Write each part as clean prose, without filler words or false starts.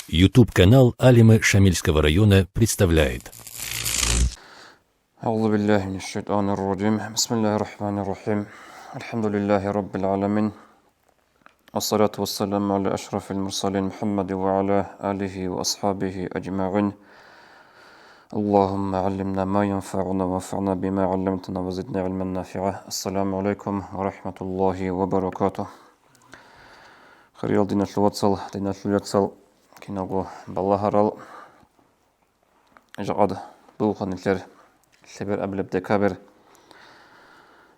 YouTube-канал Алимы Шамильского района представляет. أعوذ بالله من الشيطان الرجيم بسم الله الرحمن الرحيم الحمد لله رب العالمين والصلاة والسلام على أشرف المرسلين محمد وعلى آله وأصحابه أجمعين اللهم علمنا ما ينفعنا وانفعنا بما علمتنا وزدنا علما نافعا السلام عليكم ورحمة الله وبركاته خير دينا الواتسال دينا الواتسال كينغو بالله جعد بوخن الكر الشبر قبل بدكابر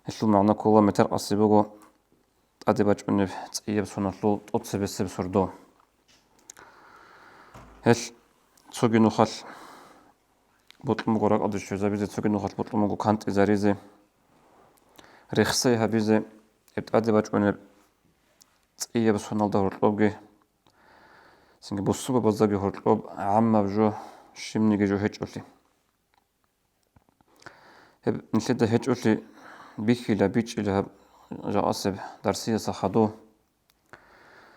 شو معنا كولا متر أصيبه أدبج أنف تأيب سنطلو تطسب السب سردو هش تسوقي نخل بطل مغرق أدش شوزا بيزي تسوقي نخل بطل مغو كانت إزاريزي رخصي هبيزي أدبج أنف تأيب سنطلو هرطلوبجي سنجي بصوبة بزاقي هرطلوب عما بجو شمني جو هج أولي هب نشد هج أولي بيخي لا بيج إلى هب جاسب درسية صحادو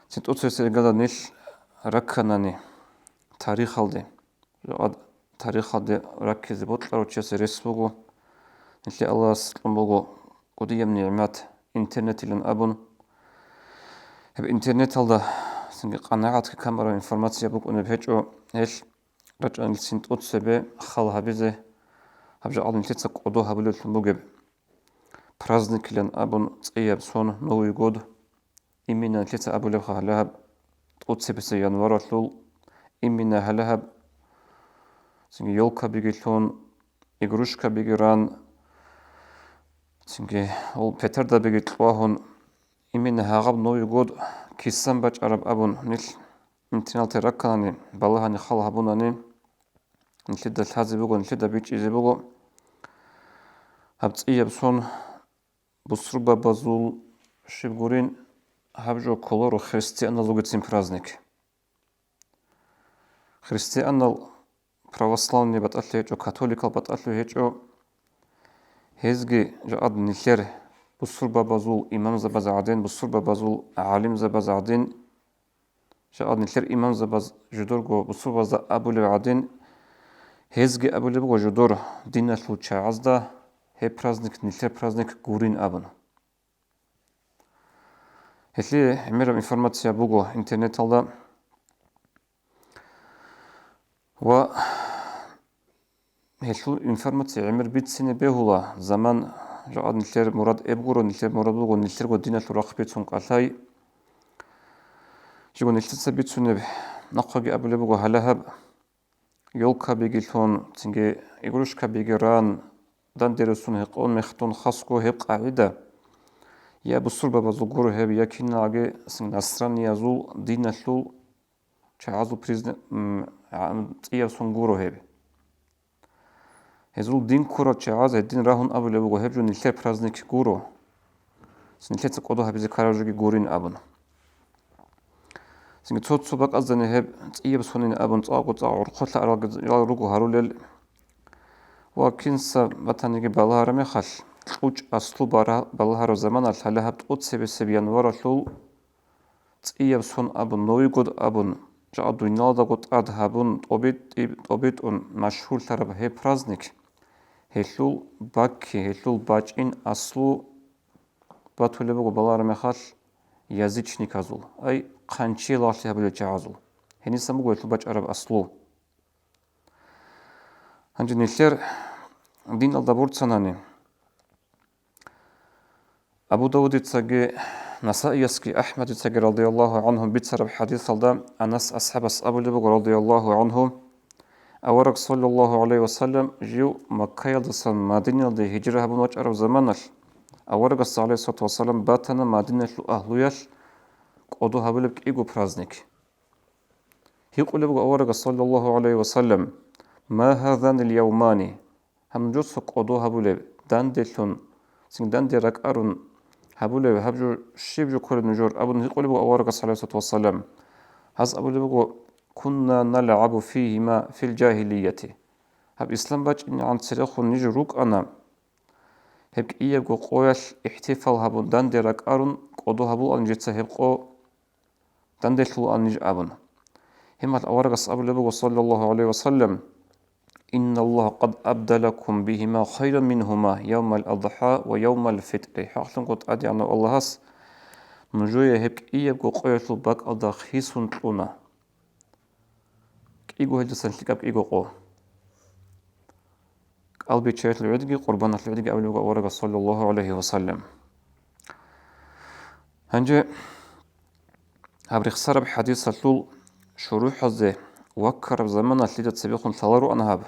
سنت أتسوي قدر نيش ركناني تاريخ هالدي جاد تاريخ هالدي ركز بطلع وتشيس رسبوغو نشلي الله سلم بوغو قديم نعمات إنترنت لن أبون هب إنترنت هالدا سنجي قناعات كاميرا إنفورماتيا بوك ونبهجو هيش رجع سنت أتسوي خالها بيزي هبجا عاد نتيت قدو هبلو تلموجب праздник لن أبون تأيب سون نوي جود إمينا نتيت أبو لبخ هلهب أتسبس ينور تلول إمينا هلهب سنجي يولكا بيجيتون إغروشكا بيجيران سنجي أول بتر دا بيجيتلواهن إمينا هاغب نوي جود كيسان باج عرب أبون نيل انتنال تركاني بالله خال هبوناني نتيت الحازي بوغو نتيت بيج إزي بوغو هب تأيب سون بصربة بازول شبغورين هبجو كولورو христианал лугицин праздник. Христианал православный бататлы хечо, католикал бататлы хечо, хезги жаад нилер бусурба базул имам за базадин, бусурба базул алим за базадин, жаад нилер имам за баз жудорго бусурба за абуле адин, хезги абуле бго жудор динатлу чаазда, хе праздник нилер праздник гурин абан. Если мира информация буго интернет алда ва هلو информация عمر بيت سنة بهولا زمان جاد نلتر مراد إبغورو نلتر مراد بوغو نلتر قدينا تراخ بيتون قالهاي جيغو نلتر سبيت سنة نقاقي أبو لبوغو هلهب يولكا بيجيلتون تنجي إغروشكا بيجيران دان ديرسون هقون مختون خاصكو هب قاعدة يا بصربة بزوجورو هب يا كنا عجي سن نصراني يزول دين الثول شعازو بريزن تيا سونغورو هب هزول دين كورا شعاز الدين راهن أبو لبوغو هب جو نلتر برازنك كورو سن نلتر تقودو هب زي كاراجوغي غورين أبن سن تصوت سباق أزدن هب تيا بسونين أبن تاقو تاقو رقوط لأراغو هارولل وكنسا بطانيكي بالها رمي خال تلوج أصلو بالها رو زمان الحالة تقود سبي ينور تلول تيب سون أبن نوي قد أبن جاء دوينال دا قد أد هبون طبيت مشهور ترب هي برازنك هلول باكي هلول باجين أصلو باتولي بغو بالها رمي خال يزيجني كازول أي قانشي لاشي هبلو جازول هني سمو هلول باج عرب أصلو هنجي نلتر دين الدبورت سناني أبو داود تسجى نسائي يسكي أحمد تسجى رضي الله عنهم بيتسرب حديث الدا أنس أصحاب أبو لبغ رضي الله عنهم أورق صلى الله عليه وسلم جو مكة يلدسن مدينة دي هجرة هبون وجه عرب زمانل أورق صلى الله عليه وسلم باتنا مدينة أهلويش قدو هبلبك إيغو برازنك يقول لبغ أورق صلى الله عليه وسلم ما هذان اليومان هم جوسك قدو هبلب داندلون سين داندرك أرون هبولي هبجو شيبجو كل نجور أبو نقول بقى أورق صلى الله عليه وسلم هذا أبو لبقى كنا نلعب فيهما في الجاهلية هب إسلام باج إن عن سرخ نجروك أنا هب إيجو قويش احتفال هبو داندرك أرون قدو هبو أنجت هبقو داندلو أنج أبن هم الأورغس أبو لبو صلى الله عليه وسلم إن الله قد أبدلكم بهما خيرا منهما يوم الأضحى ويوم الفطر حقلن قد أدي أن الله هس نجوية هبك إيه بقو قيتل باك أدا خيسون تلونا كيغو هجسن لكاب إيغو قو قلبي تشيت العدقي قربانة العدقي أبو لبو أورغس صلى الله عليه وسلم هنجي هبريخ سرب حديث اللول شروح الزي وكر بزمانة لدى تسبيخون ثلارو أنهاب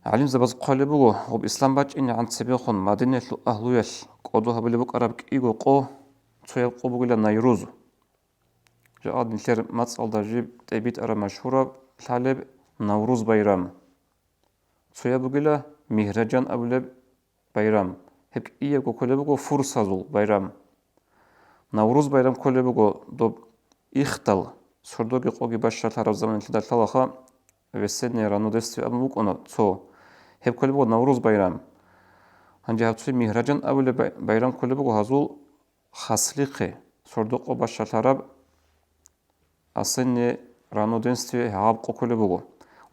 علم زباز قالبو وبإسلام باج إني عن تسبيخون مدينة أهلويش قدوها بلبوك أرابك إيغو قو تسويل قو بقول نيروزو جاءد نتير ماتسال داجيب تيبيت أرا مشهورة الحالب نوروز بايرام تسويل بقول مهرجان أبلب بايرام هبك إيغو كلبوكو فرصة زول بايرام نوروز بايرام كلبوكو دوب إختل سردوغي قوغي باشا تارا زمان تدال تلاخا وسنة رانو دستي أبنوك أنا تو هب كلبوكو نوروز بايرام هنجي هاتوسي مهرجان أبل بايرام كلبوكو هزول خاصليقي سردوغو باشا تارا أسنة رانو دستي هابقو كلبوكو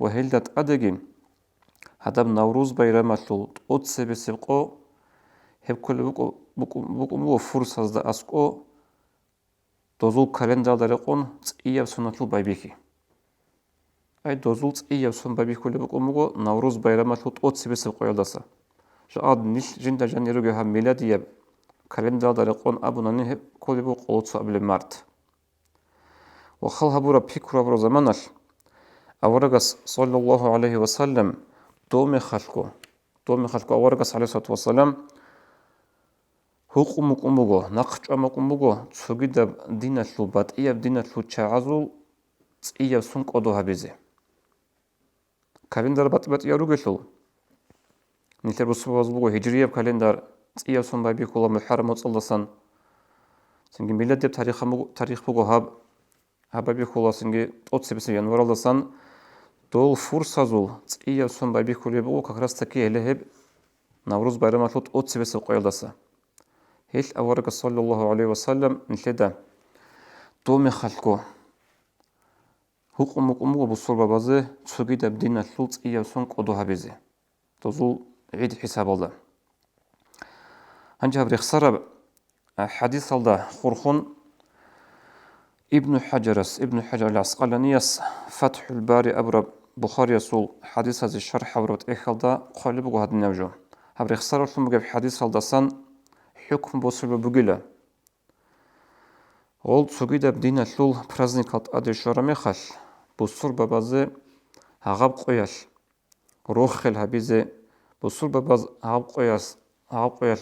وهلدت أدقين هدب نوروز بايرام أتلول تقودسي بسيبقو هب كلبوكو بوكو فرصة دا أسكو دوزول كالندر قون تسئيب سنة بايبيكي أي دوزول تسئيب سنة بايبيكو لبقومو نوروز بايرامة تقوتسي بسبقو يلدسا جاءد نيش جندا جانيروغي هم ميلادي كالندر قون أبو نانيه كل بقو قوتسو قبل مارت وخل هبورا بيكورا برو زمانش أورغس صلى الله عليه وسلم دومي خلقو أورغس عليه الصلاة والسلام حقوق أمبوغو نقش أمبوغو تسوغيدا ديناتلو باتئيب ديناتلو تشاعزو تسئيب سنك أدوها بيزي كالندر بات ياروغيشلو نيتر بسوازبوغو هجريب كالندر تسئيب سن بايبيكولا محرم وصلدسان سنجي ميلاد ديب تاريخ بوغو هاب بايبيكولا سنجي تقوتسي январ алдасан дол фурсазул تسئيب سن بايبيكولا بوغو كاكراس تاكي هلهب نوروز بايراماتلو تقوتسي بسبقو يلدسا هيل أورك صلى الله عليه وسلم نشدا دومي خلقو حقوق أمو بصور بابازي تسوغيدا بدينا تلوت إيا سنك أدوها بيزي تزول عيد حساب الله هنجي هبريخ سرب حديث الله خورخون ابن حجر العسقلانيس فتح الباري أبرب بخاري يسول حديث هذا الشرح ورد إخالدا قالبو هاد النوجو هبريخ سرب لنبقى بحديث الله سن حكم بوصل بقولة ол цугида бдина тлул праздникат адешорамехал бусур бабазе агаб қояш роххел хабизе бусур бабаз агаб қояш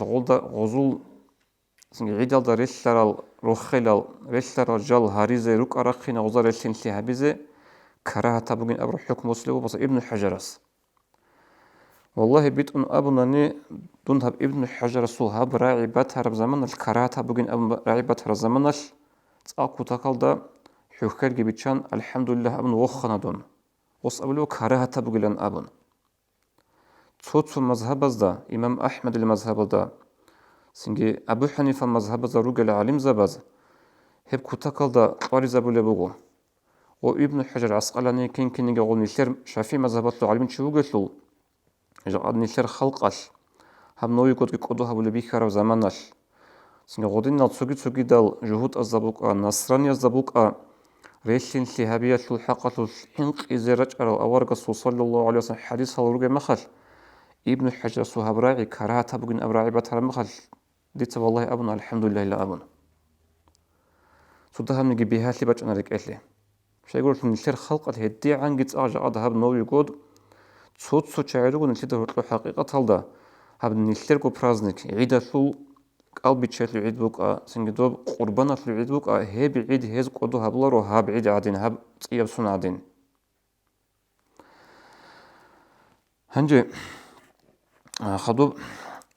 голда гозул синге идалда релларал роххелал релларал жал харизе рук арахина гозар эллинли хабизе карахата бугин абру хукм бусулу баса ибн хажарас والله بيت أن أبناني دونها ابن حجر سوها براعبات هرب زمان الكراهة بوجين راعبات هرب زمان تأكو تقلدا حكر جبتشان الحمد لله أبن وخنا دون وص أبلو كراهة بوجين أبن توت مذهب زدا إمام أحمد المذهب دا سنجي أبو حنيفة مذهب زدا رجل عالم زباز هب كتقلدا قاري زبول بوجو وابن حجر عسقلاني كين يقول نشر شافي مذهبات العالم شو قلتلو جاء نشر خلقش هم نوي قد قدوها بولي بيخار زمانش سنجا غودين نالسوغي دال جهود الزبوك نصراني الزبوك ريشين شهابية الحقة الحنق إزيرج أرى أورغ صلى الله عليه وسلم حديث هالورغ مخل ابن حجر سوهاب راعي كراهة بقين أبراعي باتر مخل ديت والله أبن الحمد لله لا أبن سودها من جبيها لي باج أنا لك أهلي شيء يقول نشر خلقة هدي عن جت أجا أذهب نوي قد صوت شاعرو نشيده حقيقة هالدا هاب نشتركو برازنك عيد ثو قلبي تشات العيد بوك سنجدوب قربانة العيد بوك هاب عيد هز قدو هابلارو هاب عيد عادين هاب تياب سن عادين هنجي خدوب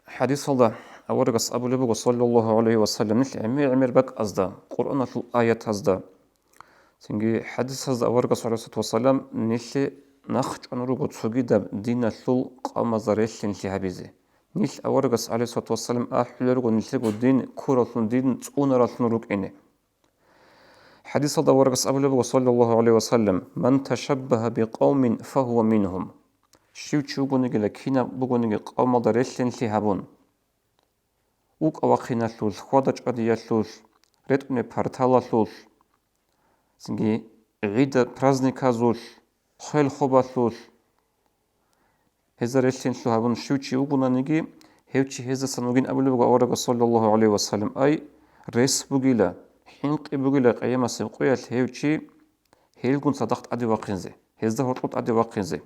حديث هالدا أورغس أبو لبوك صلى الله عليه وسلم نشل عمير بك أزدا قرآن الآيات أزدا سنجي حديث هزدا أورغس عليه الصلاة والسلام نشل نخج أنروغو تسوغيدا دينا ثل قام زريشين لهابيزي نيش أورغس عليه الصلاة والسلام أحلرغو نشلغو دين كورا دين تقونا راتنو روك إني حديث هذا ورقص أبو صلى الله عليه وسلم من تشبه بقوم فهو منهم شو بونيجي لكينا بونيجي قوم دريشين لهابون وك أواخينا لوز خودج أديا لوز ريتوني بارتالا لوز سنجي عيد برازنيكا زوز خيل خوبا لوز هذا ريشين لهابون شو بونيجي هيوشي هذا سنوجين أبو صلى الله عليه وسلم أي ريس بوغيلا حينقي بوغيلا قيامة سبقية هيوشي هيلقون صدقت أدي واقنزي هذا هرطوط أدي واقنزي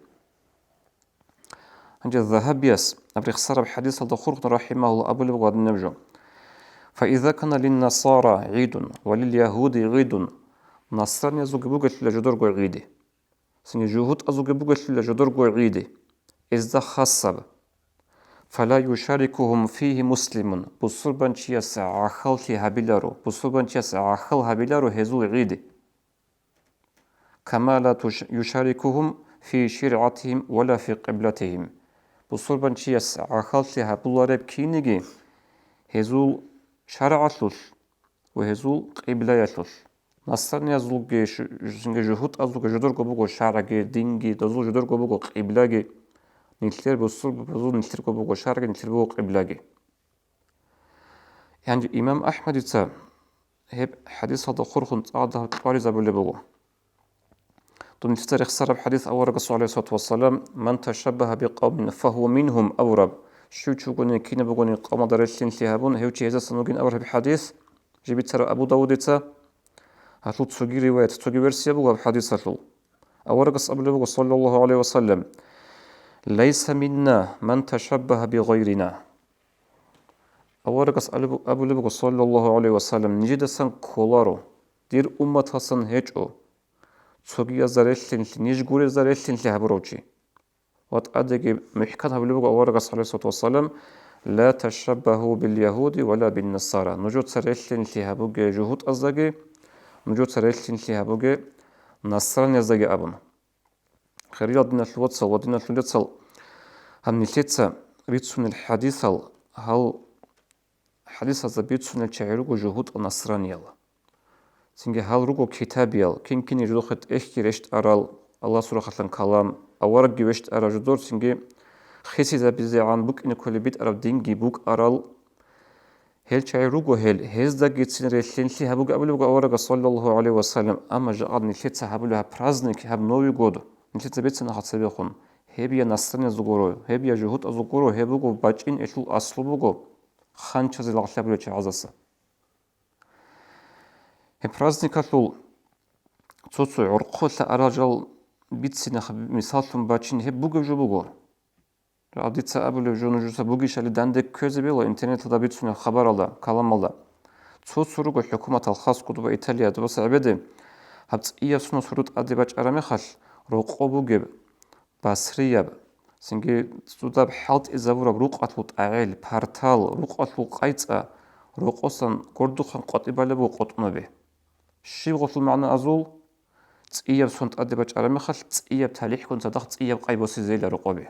عند الذهبيس أبريخ صار بحديث الدخور رحمه الله أبو لبغاد النبجو فإذا كان للنصارى عيد ولليهود عيد نصراني أزوج بوغت لجدرغو عيدي سني جهود أزوج بوغت لجدرغو عيدي إذا خاصب فلا يشاركهم فيه مسلم بصربان تشيس عخلتي هابيلارو بصربان تشيس عخل هابيلارو هزو عيدي كما لا يشاركهم في شرعتهم ولا في قبلتهم بصربان تشيس عخلتي هابيلارو كينيجي هزو شرعتلوش وهزو قبليتلوش نصرني أزوج جهود أزوج جدرغو بوغو شرعي دينجي دزو جدرغو بوغو قبلاجي نيتلر بصور بزود نيتلر كوبو شارك نيتلر بو قبلاجي يعني إمام أحمد يتسا هب حديث هذا خرخن تعاده تقاري زبل بوغو دون تسترخ صرب حديث أورق الرسول عليه الصلاة والسلام من تشبه بقوم فهو منهم أورب شو تشوغوني كينا بوغوني قوم درسلين لهابون هيوتي هذا سنوغين أورب حديث جيبت سر أبو داود يتسا هتلو تسوغي رواية تسوغي ورسيا بوغو بحديث هتلو أورق الرسول صلى الله عليه وسلم ليس منا من تشبه بغيرنا أورقس أبو لبغ صلى الله عليه وسلم نجد سن كولارو دير أمة سن هيجو تسوغي زريشلين نيجغوري زريشلين لهبروجي وات أدقي محكات أبو لبغ أورقس عليه الصلاة والسلام لا تشبهوا باليهود ولا بالنصارى نجود زريشلين لهبوغي جهود أزدقي نجود زريشلين لهبوغي نصراني أزدقي أبن خير دينا الواتسل ودينا الواتسل هم نتيتسا بيتسون الحديث هل حديث هذا بيتسون الشعيرو جهود النصرانية سنجي هل رجو كتابيال كين يجدوخت إحكي رشت أرال الله سورة خلنا كلام أورق جوشت أرال جدور سنجي خيسي ذا بزعان بوك إن كل بيت أرال دينجي بوك أرال هل شعيرو هل هز دا جيت سن رشلين لي هبوك قبل بوك أورق صلى الله عليه وسلم أما جاء نتيتسا هبولها برازنك هب نوي جودو نتيتسا بيتسنا حتسبيخون هبيا نصراني زغورو هبيا جهود أزغورو هبوغو باجين إشل أصل بوغو خانچ زي لغلابلو چه عزاسا هبرازنيكاتلو تسوتسو عرقو لأراجل بيتسنا مثالتون باجين هبوغو جبوغو راديتسا أبولو جونو جوسا بوغيش اللي داندك كوزي بيلو انترنت دا بيتسنا خبر الله كلام الله تسوتسو رغو حكومة الخاص قدوبا إيطاليا دوبس عبده هبتس إيا سنو سرود أدباج أراميخال رقو بوغيب باسرياب سنجي توداب حالت إزابورا روقاتلوت أعيل بارتال روقاتلو قايتسا روقوسان قردوخان قطيبا لبو قطنا به شي بغطل معنا أزول تسئياب سنت أدباج أراميخال تسئياب تاليح كون صدق تسئياب قايبوسي زي لرقو به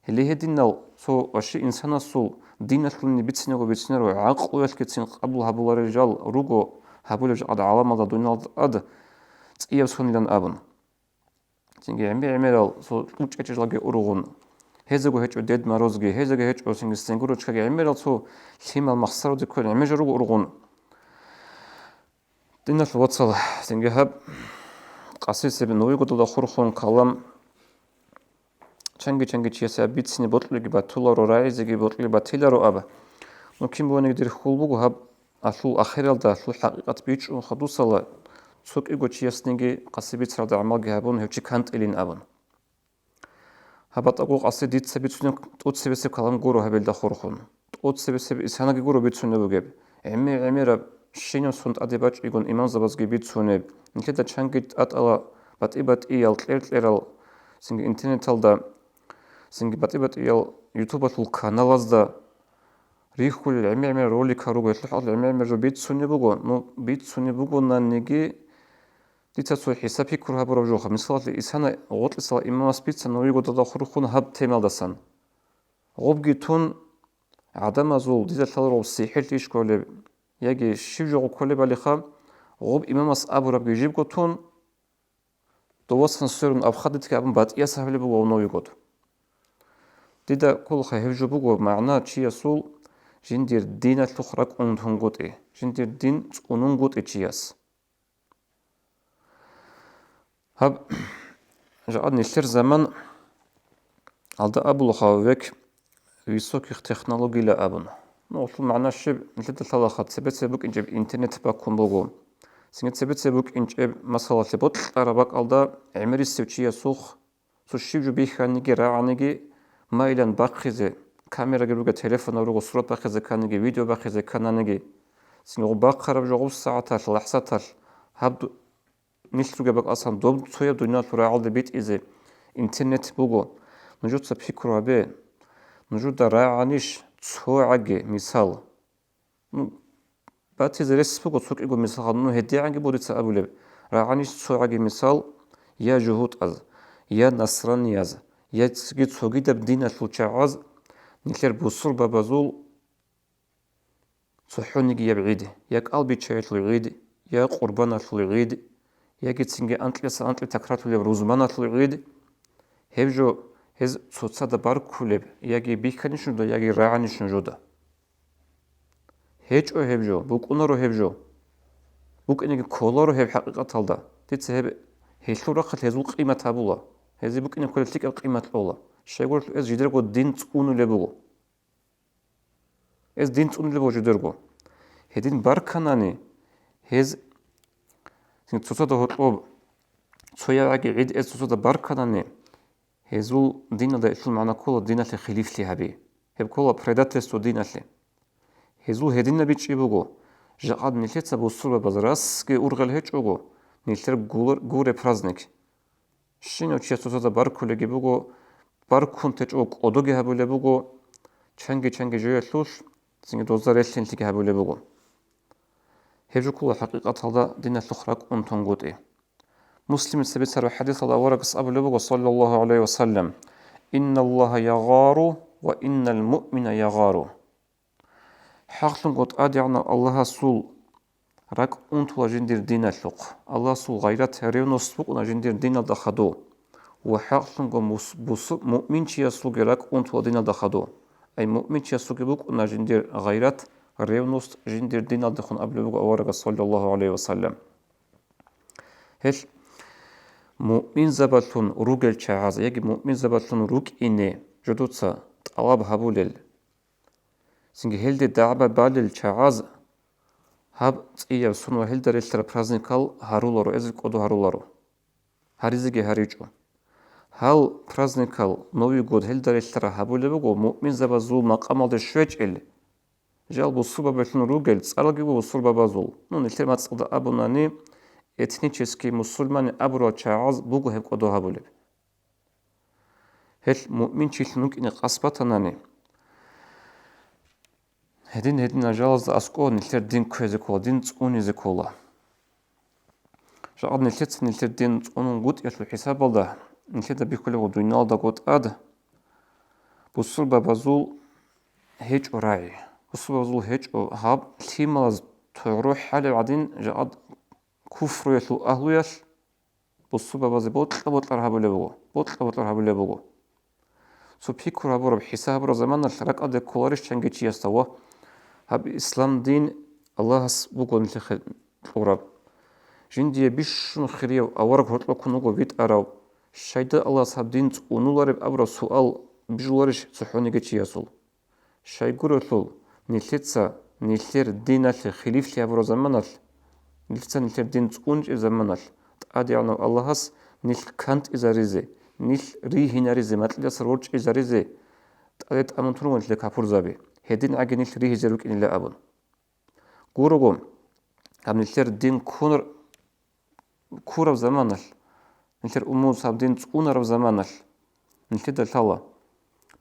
اللي هي دينال سو وشي إنسان سو دينات لني بيتسنيرو بيتسنيرو عاق ويشكتسين قبل هابو الرجال روغو هابو الرجال علامة دونال أد تسئياب سن لن أبن سنجي عميرال سو وچچجلاگي أورغون هزغو هچو ديد ماروزغي هزغو هچو سنجي سنگورو چكاگي عميرال سو ليمال مخسرو دي كون عميجرو أورغون دينال واتسال سنجي هب قاسيسي بنويغو دا خورخون كلام چنگي چيسا بيتسني بوتلوگي با تولارو رايزغي بوتلوگي با تيلارو أبا ممكن بونيگي دير خولبوغو هب أشل أخيرال دا أشل حقيقات بيچو خدوسالا سوك إيغو چيسنيگي قاسيبيت راد عمال جهابون هوچي كانت إلين أبن هبات أقول قاسي ديت سبيتسوني تقود سبيسيب كلام غورو هبل دا خورخون تقود سبيسيب إساناگي غورو بيتسوني بوغيب عمي رب شينو سونت أدباج إيغون إمام زبازغي بيتسوني نكدا چانگي أتألا بات إيال تليرال سنگي انترنتال دا سنگي بات إيال يوتوباتل كانالاز دا ريخول عمي روليكا روغو يطلح عمي رو بيتسوني بوغو نو بيتسوني بوغو نانيگي ديتاسو حسابي كورها بروجوخا مثال إسانا غوطل سال إمام سبيتسا نويغو دا خروخون هب تيمال داسان غوبغي تون عدم أزول ديتا تلارو سيحيل تيش كولي ياجي شيفجوغو كولي باليخا غوب إمامس أبو رب يجيب قطون دوسن سرن أبخدت كابن بات يسهل بقو ونو يقط ديدا كل خهيف بقو معناه تشي يسول جندير دينة تخرج أنهم قط إيه جندير دين أنهم قط إتشياس هب جاء نشتر زمان алда أبو الخاوك высоких технологий لا أبن نقول معناه شيء مثل ثلاثة سبب إنجاب إنترنت باكم بقوم سنت سبب إنجاب مسألة لبط أربعة алда عمر السوتشية سوخ سوشيو جبيه خانيجي راعنيجي ما إلى باخذ كاميرا جروجا تلفون أو صورة باخذ كانيجي فيديو باخذ كانيجي سنقول باقرب جوج ساعات لحظات هبد نشتري بق أصلا دوب تويا دنيا ترى على البيت إذا إنترنت بقو نجود سبيكرو به نجود راعنيش توعجي مثال باتي زرس بقو سوق إيجو مثال خدنو هدي عنجي بودي تأبولي راعنيش توعجي مثال يا جهود أز يا نصراني أز يا تسجد سوقي دبدين الشوشعاز نكير بوصل ببازول صحونيجي يبعيد يا قلبي تشيت العيد يا قربان العيد يا جتسنجي أنتلي تكرات الروزمان العيد هفجو هز صوتصاد بار كولب ياجي بيكانيشن دا ياجي راعنيشن جودا هيج او هفجو بوك اونارو هفجو بوك انيجي كولارو هف حقيقة الدا تيتس هب هيشلو رقت هزو قيمة تابولا هزي بوك اني كل تيك قيمة الأولى شايقول از جدرقو دين تقونو لبوغو از دين تقونو لبوغو جدرقو هدين باركاناني هز صوتصاد هطوب صويا عاقي عيد از صوتصاد باركاناني هزول دين ده شو معنى كل دين اللي خليف لي هبي هب كل بريداتس ودين اللي هزول هدين نبي شيء بقو جقاد نلتت سبوسر ببزراس كي أورغل هيج بقو نلتر جور برازنك شنو تشي سوسة باركول جي بقو باركون تجوك أدوجي هبولي بقو چنگي جوية لوش سنگ دوزار يلتين تيجي هبولي بقو هجو كل حقيقة هذا دين الأخرى أنتم قد إيه مسلم سبيت سر حديث الله ورقص أبو لبغ صلى الله عليه وسلم إن الله يغار وإن المؤمن يغار حقل قد أدعنا الله سول رك أنت وجندير دين اللق الله سول غيرت هريون سبق وجندير دين الدخدو وحقل قد مؤمن شيء سوق رك أنت ودين الدخدو أي مؤمن شيء سوق بق وجندير غيرت هريون جندير دين الدخن أبو لبغ ورقص صلى الله عليه وسلم هش مؤمن زبطون روجل شعاز يجي مؤمن زبطون روك إني جدوتسا طلب هبولل سنجي هلد دعبة بالل شعاز هب إياه سنو هلد ريشتر برازنيكال هارولارو إزك أدو هارولارو هاريزيجي هاريجو هل برازنيكال نوي جود هلد ريشتر هبولل بقو مؤمن زبطون مقام ده شويج إل جال بصوبة بلن روجل تسألقي بصوبة بازول نون الترمات صدا أبوناني etničeski musulmani abro çağız bugu hep kodoha bulib. Hel mümin çilnuk ini qasbatanani. Hedin ajaz asko nilter din köze kola, din tsuni kola. Şaqad nilter din tsunun gut yatlu hisab alda. Nilter da bikule o duynalda gut ad. Busul babazul hiç oray. Busul babazul hiç o hab timaz turuh hal adin jaqad كفر يشلو أهلو يش بالصبا بازي بطل هبولي بغو سو بيكور هبو رب حساب رب زمان الشرق أدى كولاريش چنگي چي يستوى هب إسلام دين الله بغو نتخد رب جين دي بيشن خريو أورق هطلو كنوغو بيت أراو شايدا الله صحب دين ونولارب أبرا سؤال بجولاريش سحونيگي چي يسول شايقور يطلو نلتسا نلتر دين خليف لي أبرا زمان نلتسا نلتر دين تقونج إذا منال تقادي عنو اللهس نل كانت إذا ريزي نل ريهنا ريزي ماتل يسر ورج إذا ريزي تقادي تأمن تنو نل كافور زابي هدين عاقي نل ريه زروك إن لا أبن قورغم هم نلتر دين كورا زمانال نلتر أموز هم دين تقون زمانال نلتر دلتالا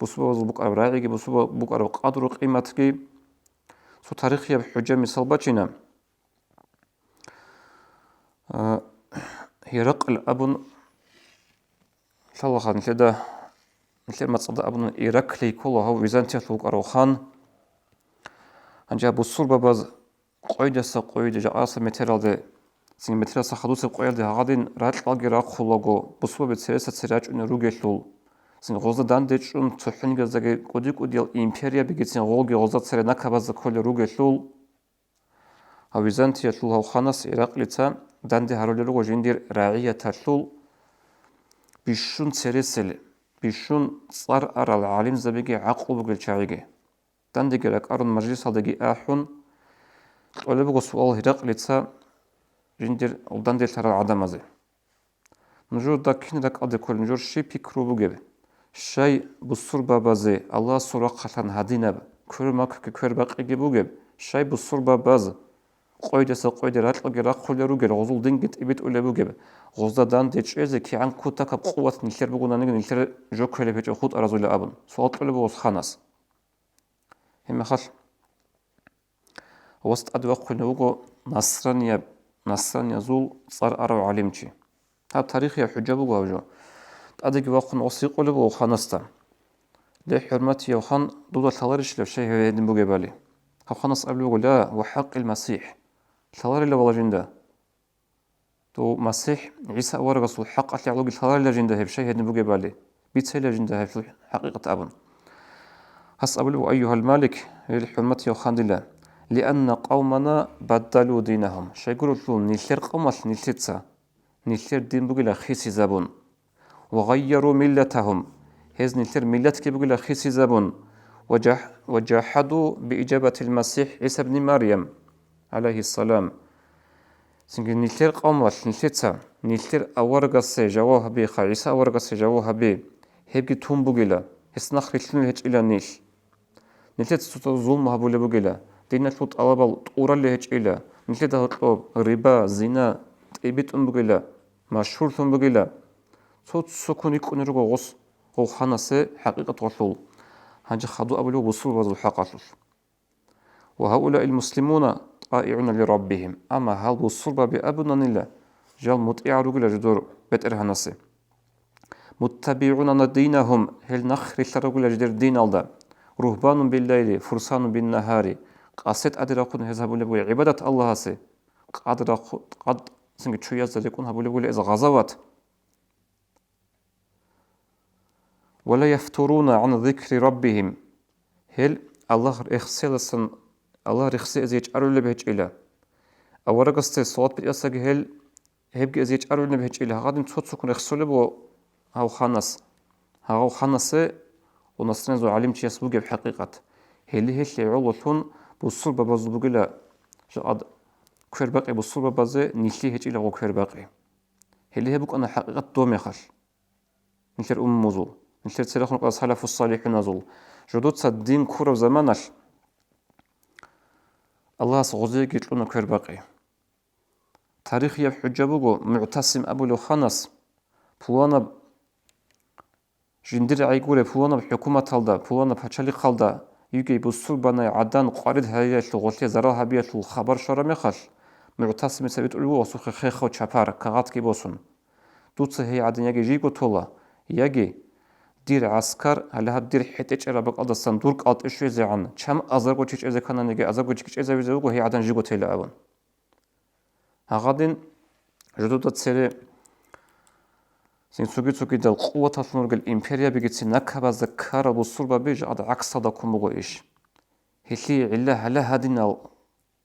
بصبا وزل بقى براغيكي بصبا بقى قادرو قيمتكي سو تاريخي بحجة مثال باتشينا هرقل أبن شالله خان كده مثل ما تصدق أبن إيراكلي كله هو بيزنطية لوك أروخان أنجا بصور باباز قويدة قويدة جاء أصلا مترال ده Син метраса хадусеп qoyaldi haqadin ratlagi raqulago busba betseresa serachun rugelul син гозадан дечун цохингазаге кодик удил империя бигетсин голги гозат серена кабаза коли ругелул а византиятул ханас ираклица данди харолерго жиндир раиятатул бишун цересел бишун цар арал алим забеге ақлубугел чагиге данди герак арун мажлисалдаги ахун олебго суал ираклица жиндир данди тарал адамазе нужур да кинрак аде кол нужур ши пикрубуге شاي بالصربة بازي الله صورة قطن هدينب كرمك كربق إجيبوجب شاي بالصربة باز قيد سقيد راتل جرا خل روجر غزول دينجت إبيت ولا بوجب غزة دان تجهز كي عن كوتك بقوة نشر بقولنا نيجي نشر جو كله بيج خود أرزول أبن صوت ولا بوس خناس هم خل وسط أدوق خنوجو نصرانيا زول صار أرو علمتي هذا تاريخ يا حجابو جاوجو أديك وقت وثيق ولا بو خناستا لحرمتي يوخان ضد الثوارش لو شيء هيدن بوجبالي خناس قبل لا وحق المسيح ثوار اللي والله جنده تو مسيح عيسى ورقص الحق اللي علوق الثوار اللي جنده هي شيء هيدن بوجبالي بيت اللي جنده هي حقيقة أبن حس قبل أيها المالك لحرمتي يوخان الله لأن قومنا بدلوا دينهم شيء يقولوا لهم نيلر قومس نيلتسا نيلر دين بوجلا خيسي زبون وغيروا ملتهم هذ نلتر ملت كبقول خيسي زبون وجحدوا بإجابة المسيح عيسى بن مريم عليه السلام سنجل نلتر قومش نلتر نلتر أورغس جواه بي عيسى أورغس جواه بي هبقي توم بقولا هسنخ رتلن هج إلى نيل نلتر ستوت ظلم هبول بقولا دينا تلوت ألبال طورا لهج إلى نلتر هطلوب ربا زنا تقبيت بقولا مشهور ثم بقولا صوت سكون يكون رجوس هو خناسة حقيقة غلول هنجي خدوا أبلو بصور وزو حقاطل وهؤلاء المسلمون طائعون لربهم أما هل بصور بأبنا الله جال مطيع رجل جدور بتر هناسة متبعون دينهم هل نخر الرجل جدر دين الله رهبان بالليل فرسان بالنهار قصد أدركون هذا بقول عبادة الله سي قد سنج شوية زلكون هبول إذا غزوات ولا يفترون عن ذكر ربهم هل الله رخصلسن الله رخص ازيج ارول بهج الى اورغست صوت بيسغ هل هبج ازيج ارول بهج الى غادن صوت سكون رخصل بو هاو خناس ونصرن زو علم تشيس بوغ بحقيقه هل يعولون بوصل بباز بوغلا جاد كربقي بوصل بباز نيشي هج الى كربقي هل هبك انا حقيقه دوم يخل نشر موزو نشر سلاخن قاس حلف الصالحين نزول جدود الدين كورو زمانش الله سغزيك يطلون كربقي تاريخ يحجبوغو معتصم أبو لخنس بوانا جندر عيقولي بوانا بحكومة هالدا بوانا بحشالي خالدا يجي بصول بنا عدان قارد هايش لغولتي زراها بيش الخبر شرمي خش معتصم سبيت ألوه وصوخي خيخو چپار كغات كي بوسون دوتس هي عدن يجي جيكو طولا يجي دير عسكر هلا هدير حتىج ربك قد الصندوق قد إيش يزعن كم أزرقو تيج إذا كنا نيجي أزرقو تيج إذا بيزوجو هي عدن جيكو تيلا أبون هغادين جدود تسير سين سوكي دل قوة تصنع الإمبريا بيجي نكبة ذكر بالصلبة بيج عد عكس هذا كم بقول إيش هي علا هلا هادينا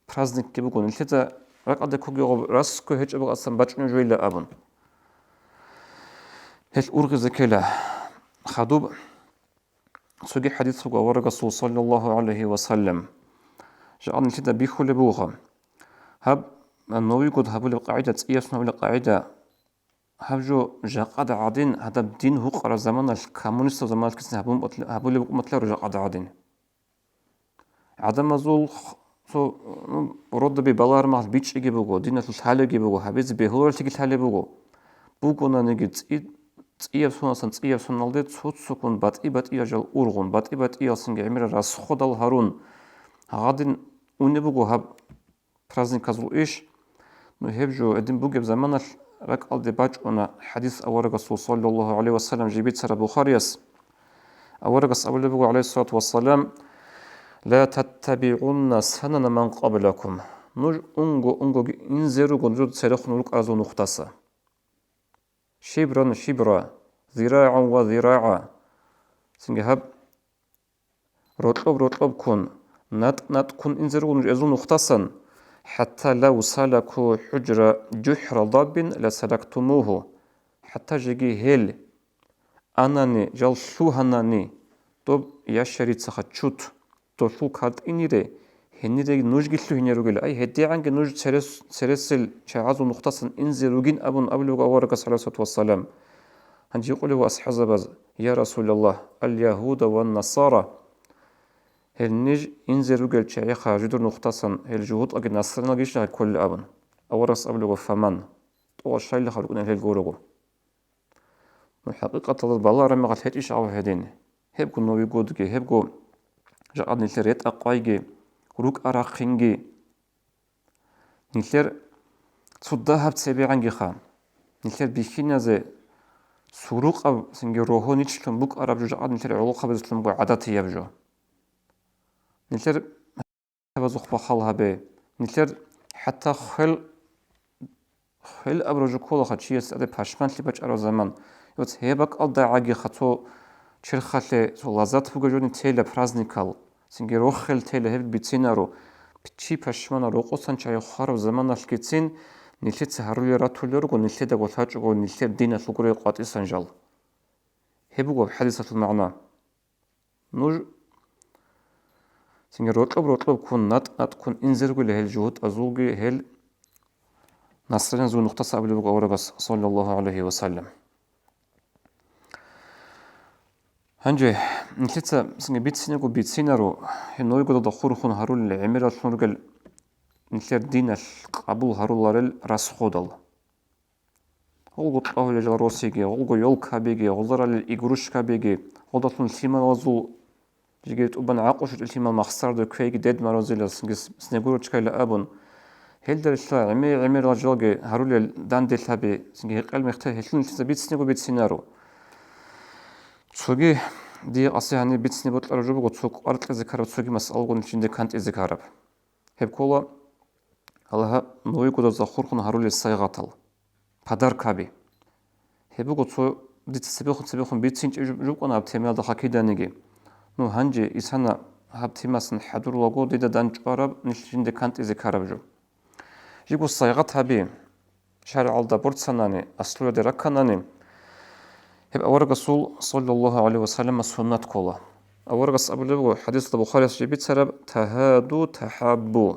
برازنك كي بقول نلتقى رك عد كوجي راسكو هيج أبغى أصلا بتشنو جويلا أبون هيج أورغ ذكلا خدوب سوقي حديث سوق ورقة صلى الله عليه وسلم جاء نشيد بيخول بوها هب النووي قد هبول القاعدة تسيسنا ولا قاعدة هبجو جاء قد عادين هذا الدين هو قرا زمان الكومونيست زمان كسنا هبول مثل رجع قد عادين عدم زول سو رد ببلار ما بيتش يجيبوه دينة الحالة يجيبوه هبيز بهول تيجي الحالة بوه بوكونا نجد تسيب سنالدي تصوت سكون بات يجال أورغون بات ياسنج عمر راس خد الهارون هادين ونبغو هب برازن كازل إيش نهبجو أدين بوجب زمان رك على باج أنا حديث أورق الرسول صلى الله عليه وسلم جبيت سر بخاريس أورق أول بوجو عليه الصلاة والسلام لا تتبعون سنن من قبلكم nuj ungo inzerugo nuj tserkhun ruk azu nuqtasa. Shibran shibra, zira'an wa zira'a. Singe hab rotlob kun, nat kun inzerugo nuj azu nuqtasan. حتى لو سلكوا جحر ضب لسلكتموه حتى جيجي هيل أناني جل شو هناني طب يشريت سخطشوت تو شو كارت إنيري هنيري نوج جلو هنيروجل أي هدي عنك نوج سرسل شعاز نقطة إنزروجين أبن أبلغ أورك صلى الله عليه وسلم هنجي يقولوا أصحاب يا رسول الله اليهود والنصارى هل نج إنزروجل شيخ جدر نقطة هل جهود أجن نصرنا جيش كل أبن أورس أبلغ فمن تو الشيء اللي خلقنا هل جورجو الحقيقة بالله رمى قد هتيش أو هدين هبكو نوي جودجي هبكو جاء نلتريت أقايجي روك أراخينجي نلتر تصدها بتسبيعنجي خام نلتر بيخينا زي سروق أب سنجي روحو نيتشلم بوك أراب جاء نلتر علاقة بزلم بو عاداتي يبجو نلتر بزوخ بخالها بي نلتر حتى خل أبرجو كولا خاتشي سأدي باشمان لباج أرو زمان يوت هيبك ألدا عاجي خطو چرخاله تو لذت بگوجونی تیله پرازنیکال سنگی روخل تیله هفت بیتینا رو بچی پشمان رو قصن چای خارو زمان الکتین نیلت سهروی راتولی رو نیلت دگوتاج رو نیلت دین الفقری قاطی سنجال هبگو حدیثة المعنى نوج سنگی روتلب کن نت کن انزرگو لهل جهود ازولگی هل نصرنا زو نقطة سابلي بگو أورغس صلى الله عليه وسلم هنجي نتلتا سنجي بيتسينا رو هنوي قد دخور خون هارول العميرة شنورجل نتلر دين القبول هارول لارل راسخودل هو قد الله لجل روسيجي هو يول كابيجي هو الإيجروش كابيجي هو دخل الثيمان وزو جيت أبان عاقوش الثيمان مخسر دو كويجي ديد ماروزيلا سنجورو تشكايل أبون هل در الشلا عميرة جلجي هارول دان ديل هابي سنجي قلب مختار هلون نتلتا بيتسينا رو تسوغي دي أصيحاني بيتسني بوت الرجوب تسوق أرد الذكر تسوغي مسألة ونشين دي كانت الذكر هب كولا الله نوي قد زخور خون هارول السيغاتل پدر كابي هبو تسو دي تسبيخون بيتسين جوب أنا بتميل ده حكيدا نيجي نو هنجي إسانا هب تيماسن حدور لغو دي دانج أرب نشين دي كانت الذكر بجو جيبو السيغات هبي شارع الدبورت سناني أصلو دي ركناني هب أورغ رسول صلى الله عليه وسلم سنة كولا أورغ أبو حديث البخاري جبت سرب تهادو تحابو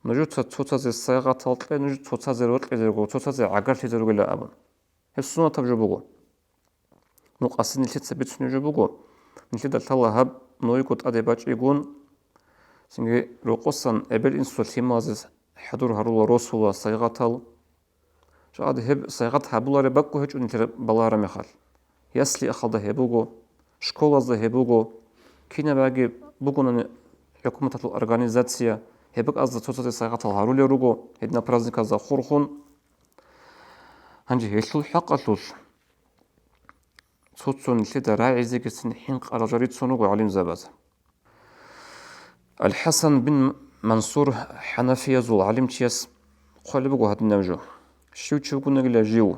نجو توتازي الصيغة تلقي نجو توتازي روتلي درغو توتازي عقرتي درغو لا أبن هب سنة تبجبوغو نقاسين نلتت سبيت سنجبوغو نلتت التالله هب نويقود أدباج إيقون سنجي روقصان أبل إنسو التيمازي حضور هرول رسول صيغة تل شاد هب صيغة هبولار بقو هج ونتر بالارا مخال يسلي أخذ هبوغو شكول از هبوغو كينا باقي بقونا حكومة الأورغانيزاتسيا هبق از توتو صيغة الهارولي روغو هدنا برازنك از خورخون هنجي هيشل حق أتلوش توتو نتلد راعي زيك سنحينق أرجاريت سنوغو عليم زباز الحسن بن منصور حنفية زول عليم تياس قولي هاد النوجو شو تشوفون نقول جيو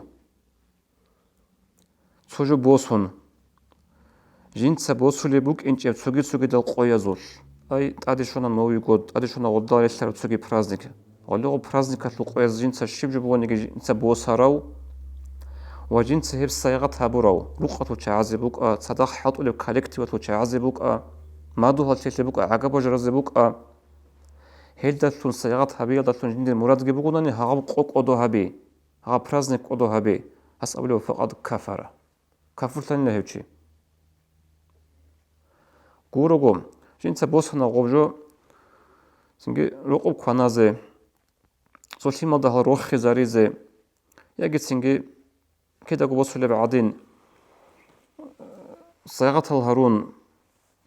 سوجو بوسون جين تسبوسو لبوك إنت تسوجي دل قوية زول أي أديشونا نوي جود أديشونا ودار يشتري تسوجي برازنيك ولو برازنيك تلو قوية جين تشيب جبوا نيجي جين تبوسراو وجين تهب صيغة هبوراو لقطة وتعذبوك صدق حط له كولكتيف وتعذبوك ما دو هالتلبوك عقب وجرزبوك هل دتون صيغة هبي دتون جين المراد جبوكونني هغب قوق أدو هبي ها برازنك أدو هبي أسأله فقد كفر كفرتن لهوشي قولوا جنس بوسنا غوجو سنجي رقب كنازه سوشي ما ده روح خزاريزه يجي سنجي كده بوسوا بعدين صيغة الهارون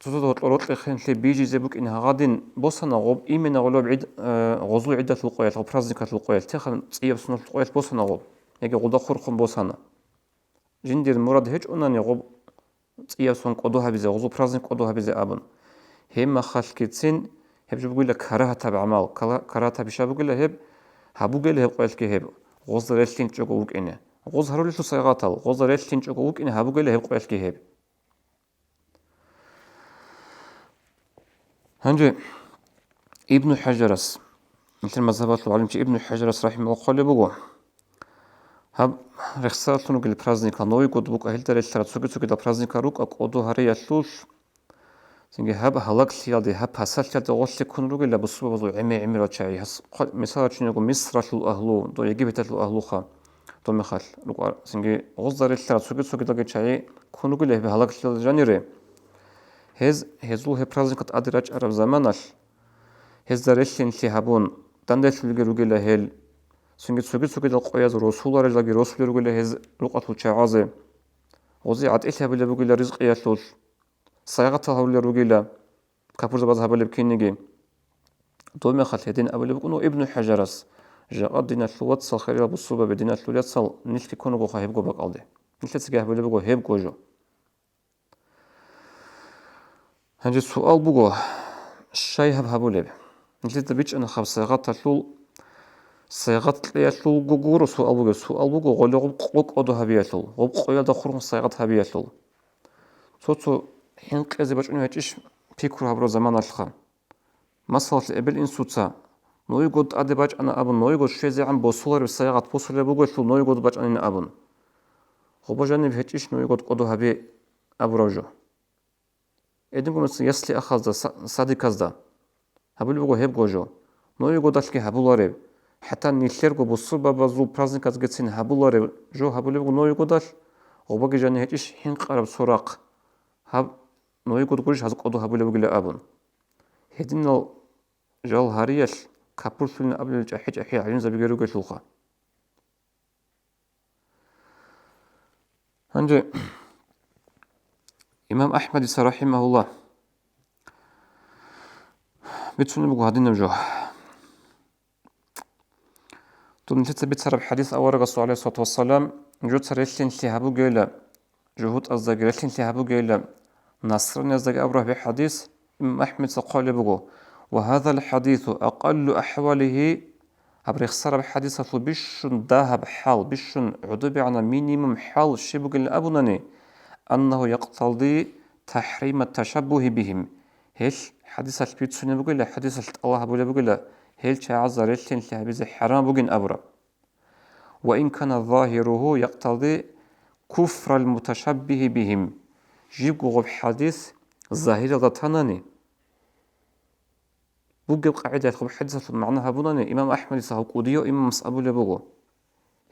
تزود الأرض لخن بيجي زبوك إنها غادين بوسنا غوب إيمنا غلو بعيد غزو عدة القويات أو برازنك القويات تخن تيب سنة القويات بوسنا غوب يجي غدا خرخم بوسنا جندير المراد هيج أنني غوب تيب سنة قدوها بزي غزو برازنك قدوها بزي أبن هم خالكتين هب بقول لك كراهة بعمل كراهة بشاب بقول له هب هبقول هب قلت كهب غز رلتين تجوك إنه غز هرول شو صيغاتل غز رلتين تجوك إنه هبقول هب قلت كهب هنجي ابن حجرس مثل مذهبات العلم ابن حجرس رحمه الله قال بقول هب رخصات نوع البرازنيكا نوي قد بوك أهل ترى الشرط سوق ده برازنيكا روك أقعدو هري يشلوش سنجي هب هلاك سيادي هب حسال سيادي غش كن روك إلا بصوب بضو عمي راتشاي هس مثال شنو يقول مصر شلو أهلو دو يجيب تلو أهلو خا دو مخال روك سنجي غزر الشرط سوق ده جاي كن روك إلا بهلاك سيادي جانيري هزو هب برازنيكا أدراج عرب زمانش هزارشين شهابون تندش روك إلا هل سنجد سوقي القياز رسول الله رجل رسول يقول له هز رقة الشعازة وزيعت إيش هبل بقول له رزق يشلوش صيغتها هبل رجل كفر زباز هبل بكينجي دوم خل هدين أبل بقولوا ابن حجرس جاء دين شلوات صخير بالصوبة بدين شلوات صل نيش كونه جو خايب جو بق عليه نيش تسجى هبل بقول هيب جوجو هنجي سؤال بقول الشاي هبل نيش تبيش أنا خمس صيغات شلو صيغات يشلو جوجور سؤال بوجو غلق قوق أدو هبيشلو غوق قيا دخور صيغات هبيشلو صوتو حين قيزي باش إنه هيتش بيكر هبرو زمان الخام مثلا الإبل إن صوتا نوي قد أدي باش أنا أبن نوي قد شيء زي عن بوصولر بالصيغات بوصولر بوجو شلو نوي قد باش أنا أبن غوبا جاني بهيتش نوي قد أدو هبي أبروجو إدنكم مثلا يسلي أخذ دا صادق دا هبل بوجو هيب جوجو نوي قد أشكي هبولاريب حتى نيشلرغو بوصوبا بازو برازنيك أزغتسين هبولاريب جو هبولي بوجو نوي قد أش غوبا جاني هيتش حين قرب سراق هب نوي قد قولش هزق أدو هبولي بوجو لأبن هدين جال هاريش كابور سلنا قبل الجحيج أحيا عين زبيجي روجي شلخا هنجي إمام أحمد رحمه الله بيتسوني بقو هادين نمجو طول نتيت بيتسرب حديث أول رسول عليه الصلاة والسلام جوت سريشلين شهابو جيلا جهود أصدق ريشلين شهابو جيلا نصر أصدق أبره بحديث إمام أحمد قال بقو وهذا الحديث أقل أحواله أبريخ سرب حديثة بشن ذهب حال بشن عدو عنا مينيمم حال شبق الأبناني أنه يقتضي تحريم التشبه بهم هيش حديثة بيتسوني بقول حديثة الله بقول هيل تعز ريشلين شهبيز حرام بقين أبرا وإن كان ظاهره يقتضي كفر المتشبه بهم جيب غب حديث ظاهرة تناني بوجب قاعدة خب حديثة معناها بناني إمام أحمد صاحب قوديو إمام مصابو لبوجو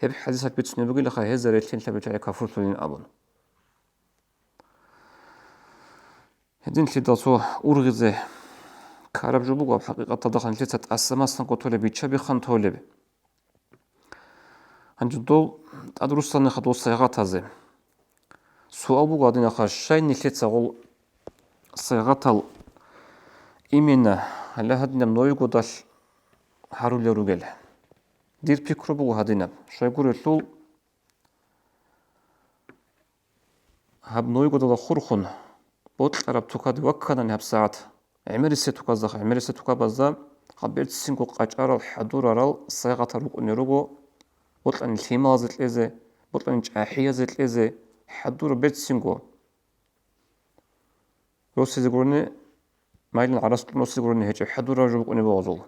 هب حديثة بيتسوني بقول لك هذا ريشلين شهبيز كفر سلين أبن هدين شداتو أرغزه كارب جبوجو بحقيقة تدخل لسه تأسمى سنقطة بيتشبه خنطة لب هنجدول أدرسنا خطوة صيغات هذه سؤال بوجو عدنا خشين نشيت غول صيغات الإيمانة هلا هدنا منوي قداش هارول يروجل دير بيكرو بوجو هدنا شو يقول الطول هب نوي قداش خرخن بوت عرب تكاد وكنا نهب ساعات عمري ستوكا زخ عمري ستوكا بزا قبلت سينكو قاجار الحضور رال صيغة روك نيروجو بطلن الهيما زت لزه بطلن جاحية زت لزه حضور بيت سينكو روسي زغورني مايلن عرست نوسي زغورني هيك حضور جبك اني بوزول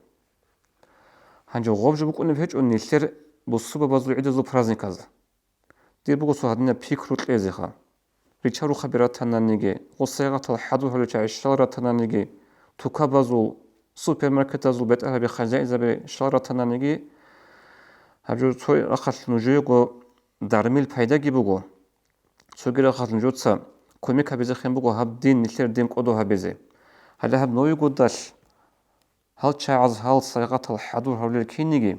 هنجو غوب جبك اني هيك اني سر بصوبة بازو عيد زو برازنيكاز دي بوغو سو هادنا بيكروت لزيخا ريتشارو خبيرات هنانيجي غصيغة الحضور هلو جاي الشارات هنانيجي توكا بازو سوبر ماركت زو بيت أهبي خزائن زبي شارات هنانيجي هجو توي أخذ نجيو دارميل بايدا جيبوغو سوغير أخذ نجوتسا كوميكا بيزي خيمبوغو هاب دين نشير دين قدو هابيزي هلا هاب نوي قداش هل تشاعز هل صيغة الحضور هولي الكينيجي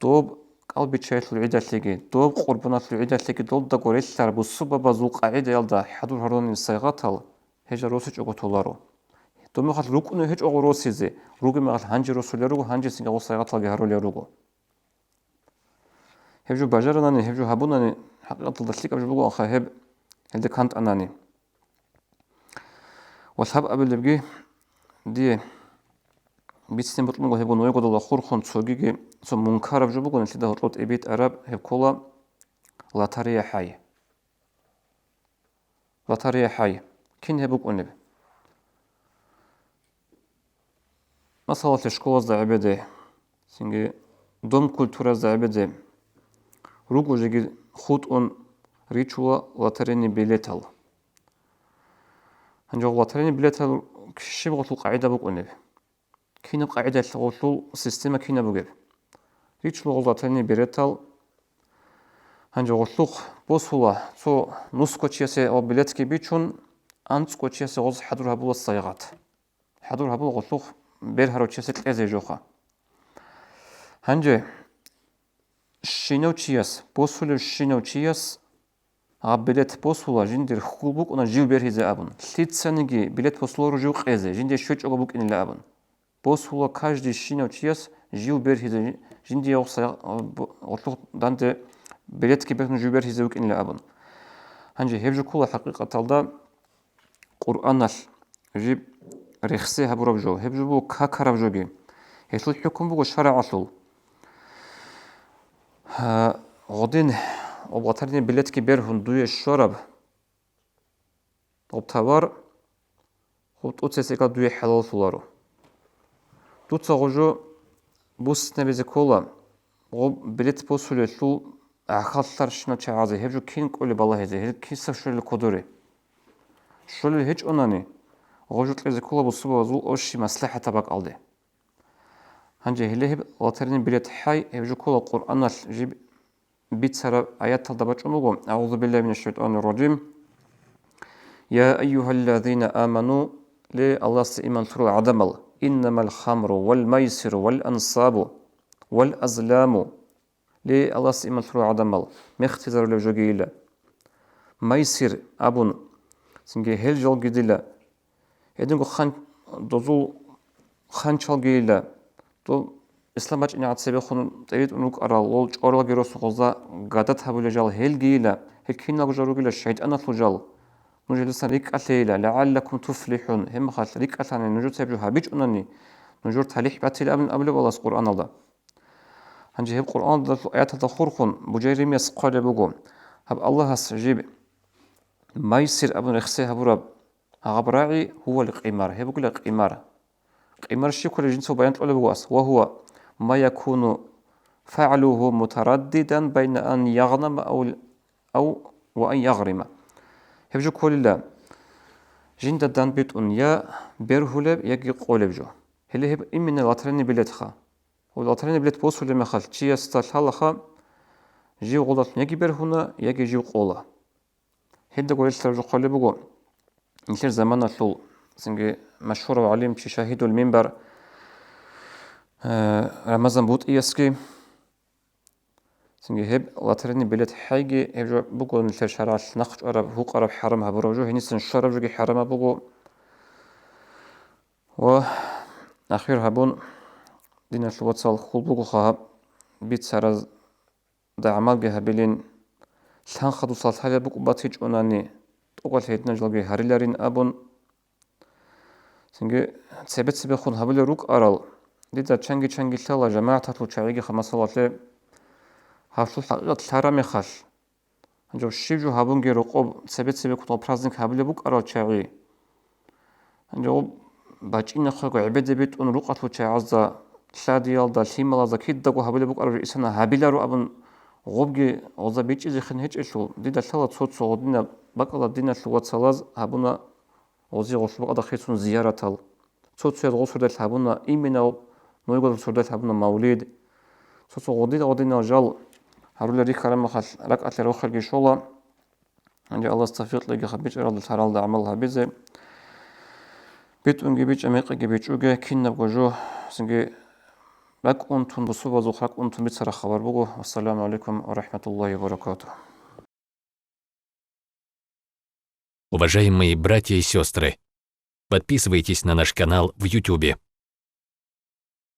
دوب قلبي تشايت العيدة ليجي دوب قربانات العيدة ليجي دوب دا قريشتار بصوبة بازو قاعدة يلدا حضور هولي الصيغة هل هجا روسيج أغطولارو دوم خاطر روكونو هيج أغو روسيزي روكي مغال هانجي روسوليروغو هانجي سينغا صيغة هل هاروليروغو هبجو باجرناني هبجو هابوناني حقيقة تلدشيك أبجو بقو أخا هب هلدي كانت أناني وصحاب قبل اللي بجي دي битсен бутлунго хебун ойгодола хурхон цогиги со мункарав жубугон лида рот эбит араб хебкола латария хай. Латария хай. Кин хебук онеб. Масала школа заабеде. Синге дом культура заабеде. Ругу жеги худ он ричула латарини билетал. Анжо латарини билетал кши бغطل قاعدة бук онеб. Кино قاعدة لغطل система кино бугеб. Ричула латарини билетал анжо غطلق босула со нускочиасе о билетки бичун анцкочиасе غоз حضور هبول الصيغات. حضور هبول غطلق берхарочиасе قезе жоха. Анже шиночиас босулев шиночиас а билет посула жиндер хулбук она жил берхизе абун. Лицаниги билет посулору жил қезе жиндер шөч огабук инле абун. Посула каждый шиночиас жил берхизе жиндер оқса отлуқ данте билетки берхну жил берхизе ук инле абун. Анже хевжу кула хақиқаталда Қур'анал жиб рехсе хабураб жо хевжу бу какараб жоги. Хеслу хукум бугу шара асул. غدين وبطارني بلتكي بيرهن دوي الشرب وبتوار وبتوتسيكا دوي حلال سولارو توتساغوجو بوس نبيزي كولا وبلت بوسولي شو أخاطر شنو تعازي هبجو كين كولي بالله هزي هل كيسا شولي كودوري شولي هيج أناني غوجو تلزي كولا بوسوبا وزول أوشي مصلحة تباك ألدي هنجي هلي لاترين بليت حي هبجو كل القرآن جيب بيت سر آيات تدبج أمغو أعوذ بالله من الشيطان الرجيم يا أيها الذين آمنوا لله سئمان تروا عدمل إنما الخمر والميسر والأنصاب والأزلام لله سئمان تروا عدمل مختزر لجوجيلا ميسر أبون سنجي هل جل جديلا هدنغو خان دوزو خان شال جيلا تو إسلام باج إني عتسبي خون تريد أنك أرى لول أرى جروس غزة قادت هبول جال هل جيلا هل كنا بجرو جيلا شهيد أنا تلجال نجلس ريك أثيلا لعلكم تفلحون هم خال ريك أثاني نجور تبجو هبيج أنني نجور تليح باتي قبل والله القرآن الله هنجي هب القرآن ده آيات تدخور خون بجيري ميس قال بقوم هب الله هسجيب ما يصير أبو نخسي هبورب هغبراعي هو القمار هي بقول القمار قمار شيء كل جنسه بيان تقول بقواس وهو ما يكون فعله مترددا بين أن يغنم أو وأن يغرم هبجو كل الله جند دان بيت أن يا بيرهولب يجي قولب جو هل هب إمن الأطرين بلتخا والأطرين بلت بوصل لما خل شيء استشالخا جي غلط يجي بيرهونا يجي جي قولا هيدا قول استرجو قولب جو نشر زمان الطول سنجي مشهور وعليم شاهد المنبر رمضان بوت إياسكي سنجي هب لاتريني بلاد حاجة هبجو بقول مثل شرع نخش أرب هو قرب حرمها بروجو هنيسن شرب جوجي حرمها بقول وأخير هبون دينا شوات صال خل بقول خاب بيت سرز دعمال جه بلين شان خدو صال حاجة بقول باتيج أناني تقول هيدنا جلبي هريلارين أبون سنجي ثبت سبخون هبل روك أرال ديدا چنگي تلا جماعة تطلو چاقيقي خمسالات لي هفلو حقيقة تلارامي خاش انجو شيجو هابونجي روقوب ثبت سبخون برازنك هبل بوك أرال چاقي انجو باچين خلقو عبادة بيت ان روق أطلو چاقازا تلاديال دا تيمالازا كيد داقو هبل بوك أرال إسانا هبلارو أبن غوبجي غوزا بيچ إزي خن هيچ إشو ديدا تلا تصوت دينا باقالا دينا شلوات سالاز هابونا غوزي غوشلوق أدا خيسون زيارة تال تصوت غوصر دال هابونا إيميناو نويقول سردات هبنا مولد سوسو غدينا جال هرول ريك كلام خال لك أتلو خلقي شولا عندي الله استفيق لقي خبيج إرادة الحرال ده عملها بيزه بيت أنجي بيج أمريكا بيج أوجه كنا بجوه سنجي لك أنتم بصوبة زخرك أنتم بتصير خبر بقول والسلام عليكم ورحمة الله وبركاته. Уважаемые братья и сестры, подписывайтесь на наш канал в YouTube.